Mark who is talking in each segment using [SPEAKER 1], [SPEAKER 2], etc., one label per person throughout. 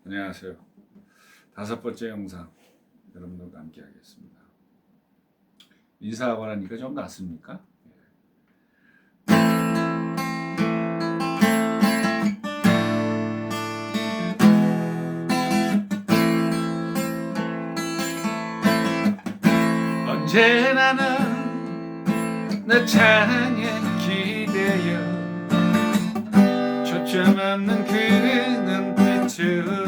[SPEAKER 1] 안녕하세요. 5번째 영상 여러분들과 함께 하겠습니다. 인사하고 하니까 좀 낫습니까? 언제나 넌내 찬양 기대어 초점 없는 그 눈빛으로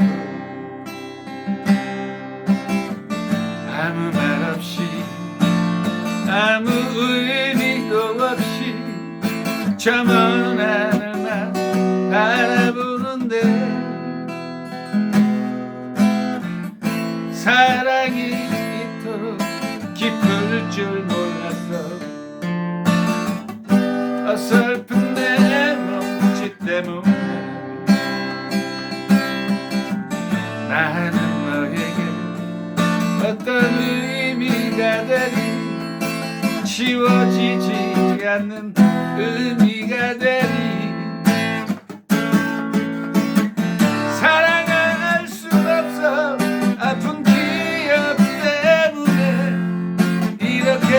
[SPEAKER 1] 아무 말 없이 아무 의미도 없이 저 먼 하늘만 바라보는데 사랑이 이토록 깊을 줄 몰랐어. 어설픈 내 몸짓 때문에 나는 너에게 어떤 의미가 되리 지워지지 않는 의미가 되리 사랑할 수 없어 아픈 기억 때문에 이렇게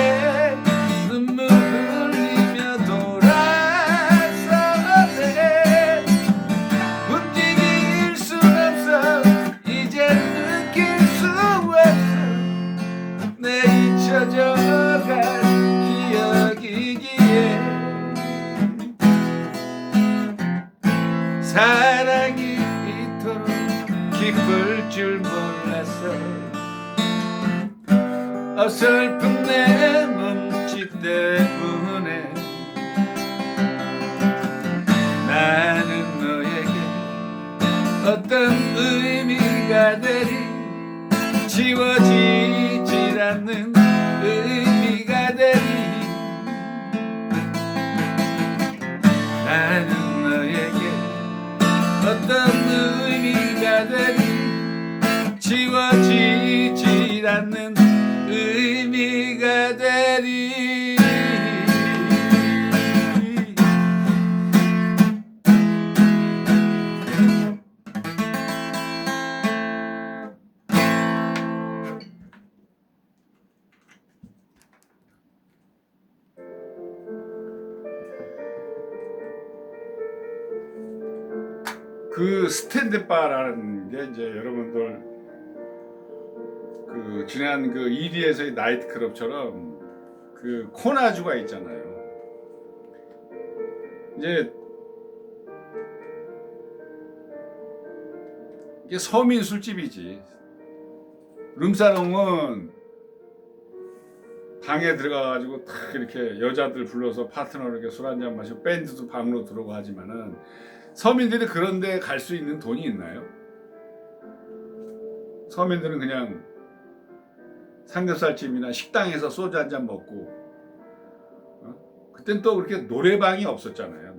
[SPEAKER 1] 눈물 흘리며 돌아서네 움직일 수 없어 이제 느낄 수 없어 내 잊혀져갈 기억이기에 사랑이 이토록 기쁠 줄 몰랐어. 어설픈 내 몸짓 때문에 나는 너에게 어떤 의미가 되리 지워지질 않는 의미가 되리 나는 너에게 어떤 의미가 되리 지워지질 않는 의미가 되리 그 스탠드바라는 게 이제 여러분들 그 지난 그 ED에서의 나이트클럽처럼 그 코나주가 있잖아요. 이제 이게 서민 술집이지. 룸사롱은 방에 들어가가지고 탁 이렇게 여자들 불러서 파트너로 이렇게 술 한잔 마시고 밴드도 방으로 들어오고 하지만은 서민들이 그런데 갈 수 있는 돈이 있나요? 서민들은 그냥 삼겹살집이나 식당에서 소주 한잔 먹고 그땐 또 그렇게 노래방이 없었잖아요.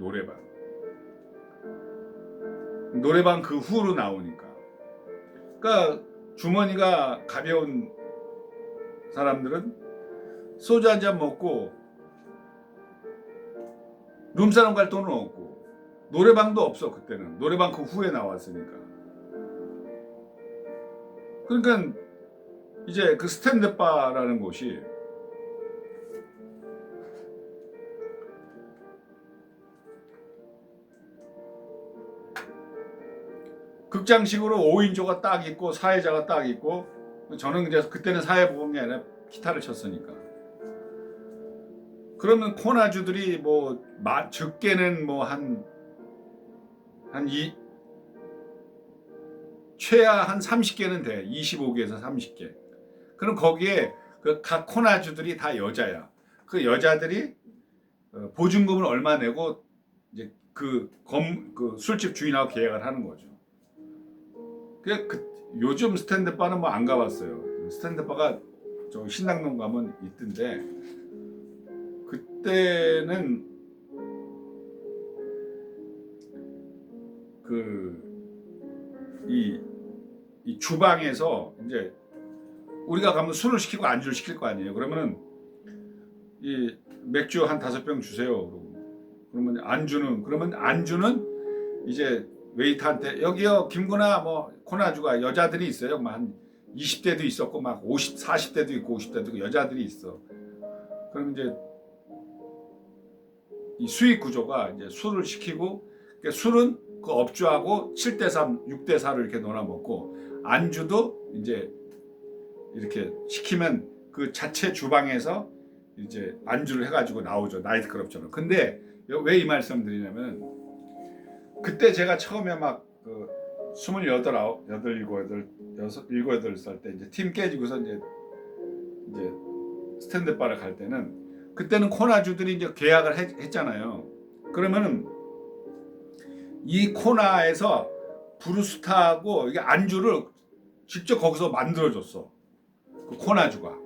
[SPEAKER 1] 노래방 그 후로 나오니까 그러니까 주머니가 가벼운 사람들은 소주 한잔 먹고 룸사롱 갈 돈은 없고 노래방도 없어. 그때는 노래방 그 후에 나왔으니까. 그러니까 이제 그 스탠드바라는 곳이 극장식으로 5인조가 딱 있고 사회자가 딱 있고 저는 이제 그때는 사회보험이 아니라 기타를 쳤으니까 그러면 코나주들이 뭐 적게는 뭐 최하 한 30개는 돼. 25개에서 30개. 그럼 거기에 그 각 코나주들이 다 여자야. 그 여자들이 보증금을 얼마 내고 이제 그 술집 주인하고 계약을 하는 거죠. 요즘 스탠드바는 뭐 안 가봤어요. 스탠드바가 저 신당동 가면 있던데 그때는 이 주방에서 이제 우리가 가면 술을 시키고 안주를 시킬 거 아니에요. 그러면은 이 맥주 한 5병 주세요. 그러면 안주는 이제 웨이터한테 여기요 김구나 뭐 코나주가 여자들이 있어요. 막 한 20대도 있었고 막 50, 40대도 있고 50대도 있고 여자들이 있어. 그럼 이제 이 수익 구조가 이제 술을 시키고 그러니까 술은 그 업주하고 7대3, 6대4를 이렇게 놀아 먹고 안주도 이제 이렇게 시키면 그 자체 주방에서 이제 안주를 해가지고 나오죠. 나이트클럽처럼. 근데 왜 이 말씀 드리냐면 그때 제가 처음에 막그 28, 7, 8살 때 이제 팀 깨지고서 이제 스탠드바를 갈 때는 그때는 코나주들이 이제 계약을 했잖아요. 그러면은 이 코나에서 브루스타하고 이게 안주를 직접 거기서 만들어줬어. 그 코나주가.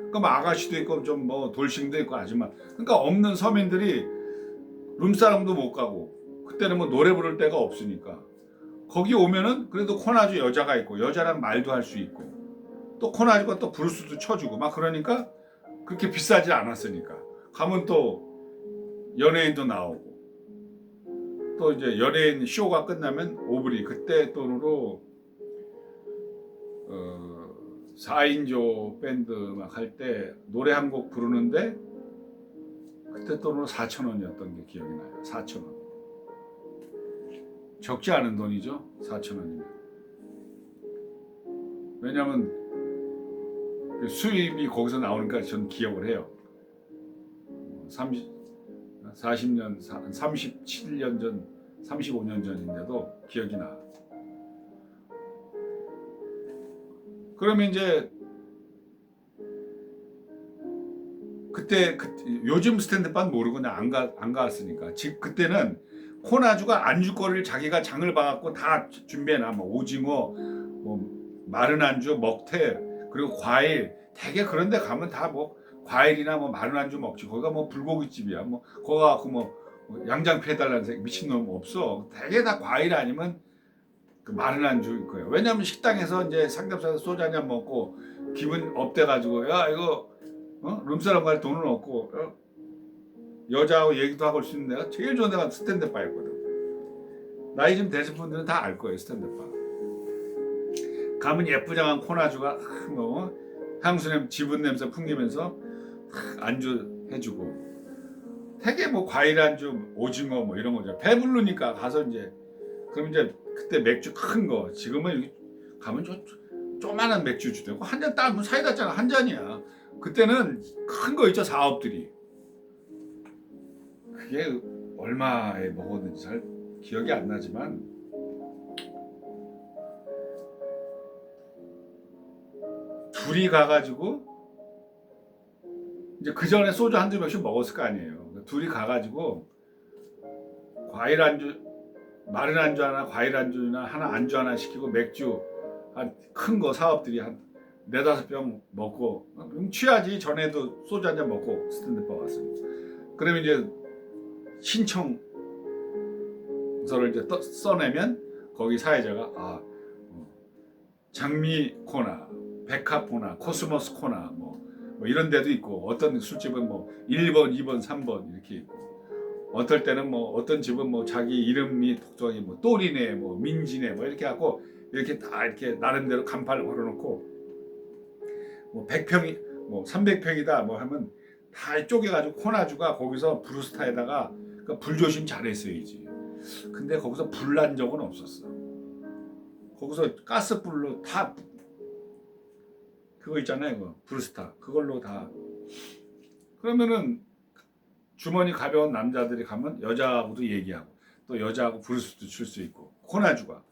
[SPEAKER 1] 그럼 아가씨도 있고 좀 뭐 돌싱도 있고 아줌마. 그러니까 없는 서민들이 룸사롱도 못 가고 그때는 뭐 노래 부를 데가 없으니까 거기 오면은 그래도 코나주 여자가 있고 여자랑 말도 할 수 있고 또 코나주가 또 브루스도 쳐주고 막 그러니까 그렇게 비싸지 않았으니까 가면 또 연예인도 나오고 또 이제 연예인 쇼가 끝나면 오브리 그때 돈으로 4인조 밴드 막 할 때 노래 한 곡 부르는데 그때 돈으로 4,000원이었던 게 기억이 나요. 4,000원. 적지 않은 돈이죠. 4,000원이면. 왜냐면 수입이 거기서 나오니까 전 기억을 해요. 40년, 37년 전, 35년 전인데도 기억이 나. 그러면 이제 그때 요즘 스탠드바 모르고 그냥 안 갔으니까. 그때는 코나주가 안주거리를 자기가 장을 봐갖고 다 준비해놔. 뭐 오징어, 뭐 마른 안주, 먹태, 그리고 과일. 되게 그런데 가면 다 뭐 과일이나 뭐 마른 안주 먹지. 거기가 뭐 불고기집이야. 뭐 거기 가고 뭐 양장피 해달라는 미친놈 없어. 되게 다 과일 아니면 그 마른 안주일 거예요. 왜냐면 식당에서 이제 삼겹살 소주 한잔 먹고 기분 업돼가지고 야 이거 룸사롱 갈 돈은 없고 여자하고 얘기도 하고 올 수 있는 데가 제일 좋은 데가 스탠드바였거든. 나이 좀 되신 분들은 다 알 거예요. 스탠드바. 가면 예쁘장한 코나주가 뭐 향수냄 지분 냄새 풍기면서 안주 해주고 되게 뭐 과일 안주 오징어 뭐 이런 거죠. 배부르니까 가서 이제 그럼 이제 그때 맥주 큰 거 지금은 여기 가면 조그만한 맥주 주되고 한 잔 따면 사이다잖아 한 잔이야. 그때는 큰 거 있죠 사업들이. 그게 얼마에 먹었는지 잘 기억이 안 나지만 둘이 가가지고 이제 그 전에 소주 한두 병씩 먹었을 거 아니에요. 둘이 가가지고 과일 안주 마른 안주 하나 과일 안주나 하나 안주 하나 시키고 맥주 한 큰 거 사업들이 한 4-5병 먹고 취하지. 전에도 소주 한 잔 먹고 스탠드바 왔습니다. 그러면 이제 신청서를 이제 써내면 거기 사회자가 장미 코나, 백합 코나, 코스모스 코나 뭐 이런 데도 있고 어떤 술집은 뭐 1번, 2번, 3번 이렇게 있고 어떨 때는 뭐 어떤 집은 뭐 자기 이름이 독특하게 뭐 또리네, 뭐 민지네 뭐 이렇게 하고 이렇게 다 이렇게 나름대로 간판을 걸어놓고 뭐 100평이 뭐 300평이다 뭐 하면 다 쪼개가지고 코나주가 거기서 브루스타에다가 그 불조심 잘했어야지. 근데 거기서 불난 적은 없었어. 거기서 가스불로 다 그거 있잖아요, 그 브루스타 그걸로 다. 그러면은 주머니 가벼운 남자들이 가면 여자하고도 얘기하고 또 여자하고 브루스도 출 수 있고 코나주가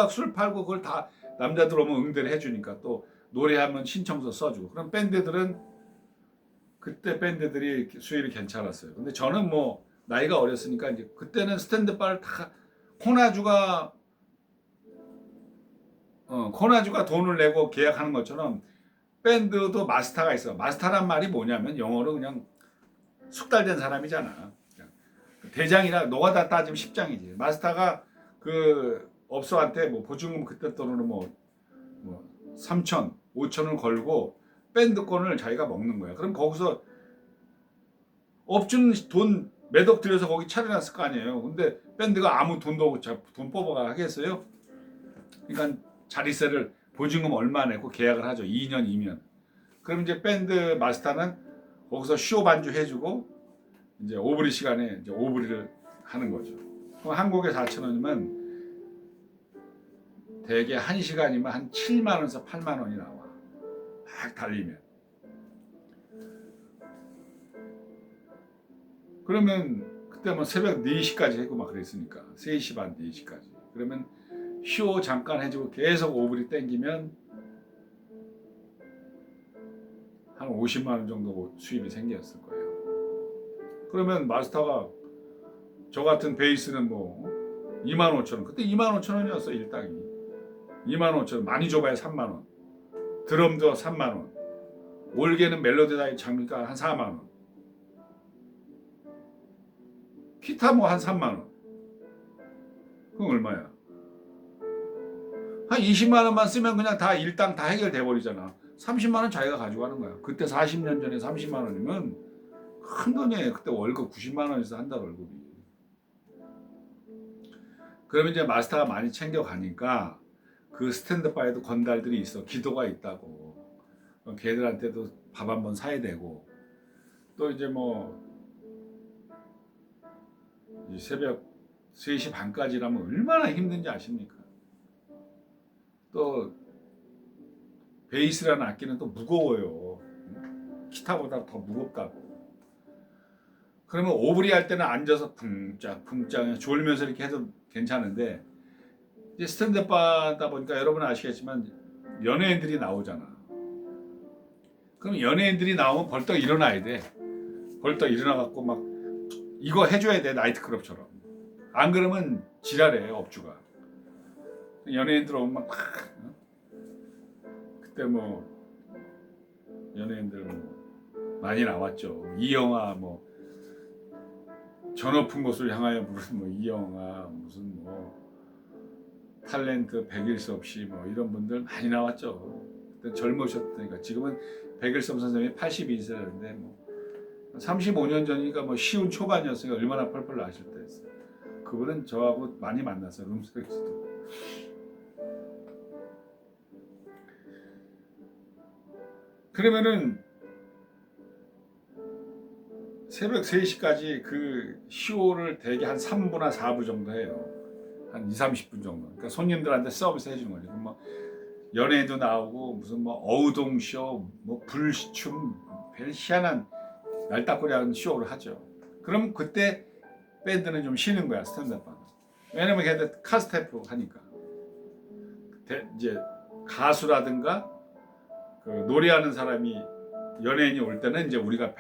[SPEAKER 1] 술 팔고 그걸 다 남자들 오면 응대를 해주니까 또 노래하면 신청서 써주고. 그럼 밴드들은 그때 밴드들이 수입이 괜찮았어요. 근데 저는 뭐 나이가 어렸으니까 이제 그때는 스탠드바를 다 코나주가 돈을 내고 계약하는 것처럼 밴드도 마스터가 있어. 마스터란 말이 뭐냐면 영어로 그냥 숙달된 사람이잖아. 대장이라 노가다 따지면 10장이지. 마스터가 그 업소한테 뭐 보증금 그때 돈으로 뭐 3천, 5천을 걸고 밴드권을 자기가 먹는 거야. 그럼 거기서 업주는 돈 몇억 들여서 거기 차려놨을 거 아니에요. 근데 밴드가 아무 돈도 없고 돈 뽑아가 하겠어요? 그러니까 자리세를 보증금 얼마 내고 계약을 하죠. 2년이면. 그럼 이제 밴드 마스터는 거기서 쇼 반주 해주고 이제 오브리 시간에 이제 오브리를 하는 거죠. 그럼 한국에 4,000원이면 대개 1시간이면 한 7만 원에서 8만 원이 나와. 막 달리면. 그러면 그때 뭐 새벽 4시까지 하고 막 그랬으니까 3시 반 4시까지. 그러면 쇼 잠깐 해주고 계속 오브리 땡기면 한 50만 원 정도 수입이 생겼을 거예요. 그러면 마스터가 저 같은 베이스는 뭐 2만 5천 원. 그때 2만 5천 원이었어 일당이. 2만 5천 원. 많이 줘봐야 3만 원. 드럼도 3만 원. 올게는 멜로디 장비가 한 4만 원. 기타 뭐 한 3만 원. 그럼 얼마야? 한 20만 원만 쓰면 그냥 다 일당 다 해결돼 버리잖아. 30만 원 자기가 가져가는 거야. 그때 40년 전에 30만 원이면 큰 돈이에요. 그때 월급 90만 원에서 한 달 월급이. 그러면 이제 마스터가 많이 챙겨가니까 그 스탠드바에도 건달들이 있어. 기도가 있다고. 걔들한테도 밥 한 번 사야 되고. 또 이제 뭐 새벽 3시 반까지라면 얼마나 힘든지 아십니까? 또 베이스라는 악기는 또 무거워요. 기타보다 더 무겁다고. 그러면 오브리 할 때는 앉아서 쿵짝 졸면서 이렇게 해도 괜찮은데 이제 스탠드바다 보니까 여러분 아시겠지만 연예인들이 나오잖아. 그럼 연예인들이 나오면 벌떡 일어나야 돼. 벌떡 일어나갖고 막 이거 해줘야 돼. 나이트클럽처럼. 안 그러면 지랄해 업주가. 연예인들 오면 막 그때 뭐 연예인들 뭐 많이 나왔죠. 이영아 뭐 저 높은 곳을 향하여 부른 뭐 이영아 무슨 뭐 탤런트 백일섭 씨 뭐 이런 분들 많이 나왔죠. 그때 젊으셨으니까. 지금은 백일섭 선생님이 82세라는데 뭐 35년 전이니까 뭐 쉬운 초반이었으니까 얼마나 펄펄 나실 때였어요. 그분은 저하고 많이 만났어요. 룸스테이크스도. 그러면은 새벽 3시까지 그 쇼를 대개 한 3부나 4부 정도 해요. 한 2, 30분 정도. 그러니까 손님들한테 서비스 해주는 거죠. 뭐 연예인도 나오고 무슨 뭐 어우동쇼, 뭐 불춤, 별 희한한 날따꾸리한 쇼를 하죠. 그럼 그때 밴드는 좀 쉬는 거야, 스탠드업은. 왜냐면 걔들 카스테프 하니까. 이제 가수라든가 그 노래하는 사람이 연예인이 올 때는 이제 우리가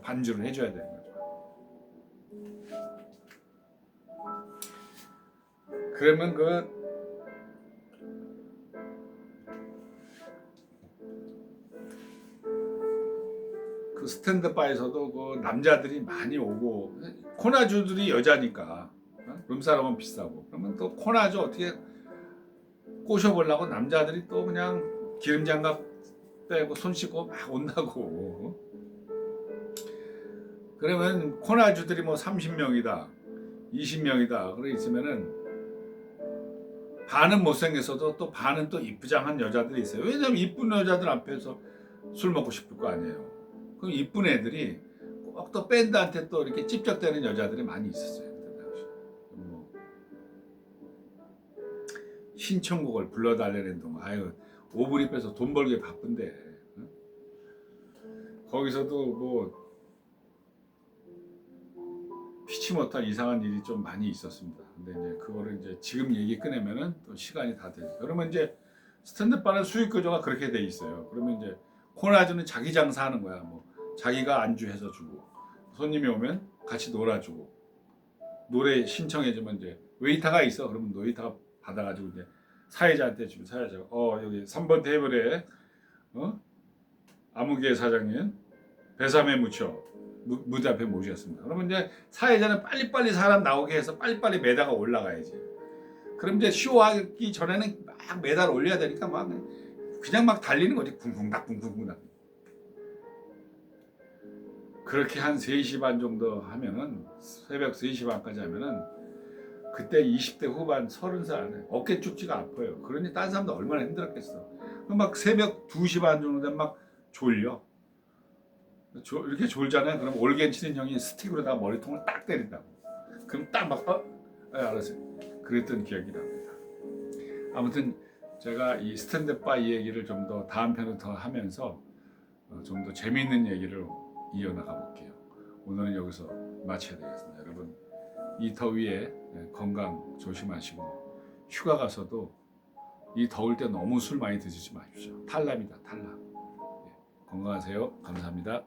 [SPEAKER 1] 반주를 해줘야 되는 거죠. 그러면 그 스탠드바에서도 그 남자들이 많이 오고 코나주들이 여자니까 룸사람은 비싸고 그러면 또 코나주 어떻게 꼬셔보려고 남자들이 또 그냥 기름장갑 빼고 손 씻고 막 온다고. 그러면 코나주들이 뭐 30명이다 20명이다 그래 있으면은 반은 못생겼어도 또 반은 또 이쁘장한 여자들이 있어요. 왜냐면 이쁜 여자들 앞에서 술 먹고 싶을 거 아니에요. 그럼 이쁜 애들이 꼭 또 밴드한테 또 이렇게 찝적대는 여자들이 많이 있었어요. 뭐 신청곡을 불러달라는 동안 아유 오브리 빼서 돈 벌기 바쁜데 거기서도 뭐 피치 못할 이상한 일이 좀 많이 있었습니다. 근데 이제 그거를 이제 지금 얘기 꺼내면은 또 시간이 다 되죠. 그러면 이제 스탠드바는 수익 구조가 그렇게 돼 있어요. 그러면 이제 코나주는 자기 장사하는 거야. 뭐 자기가 안주해서 주고 손님이 오면 같이 놀아주고 노래 신청해주면 이제 웨이터가 있어. 그러면 웨이터가 받아가지고 이제 사회자한테 주면 사회자가 여기 3번 테이블에 아무개 사장님 배삼에 묻혀 무대 앞에 모셨습니다. 그러면 이제 사회자는 빨리빨리 사람 나오게 해서 빨리빨리 매다가 올라가야지. 그럼 이제 쇼하기 전에는 막 매달 올려야 되니까 막 그냥 막 달리는 거지. 쿵쿵닥 쿵쿵쿵닥. 그렇게 한 3시 반 정도 하면은 새벽 3시 반까지 하면은 그때 20대 후반 30살 어깨 쪽지가 아파요. 그러니 딴 사람도 얼마나 힘들었겠어. 막 새벽 2시 반 정도 되면 막 졸려. 이렇게 졸잖아요. 그럼 올겐 치는 형이 스틱으로다가 머리통을 딱 때린다고. 그럼 딱 막 알았어요. 그랬던 기억이 납니다. 아무튼 제가 이 스탠드업 바이 얘기를 좀 더 다음 편에 더 하면서 좀 더 재미있는 얘기를 이어나가 볼게요. 오늘은 여기서 마쳐야 되겠습니다. 여러분 이 더위에 건강 조심하시고 휴가 가서도 이 더울 때 너무 술 많이 드시지 마십시오. 탈납니다. 탈납. 건강하세요. 감사합니다.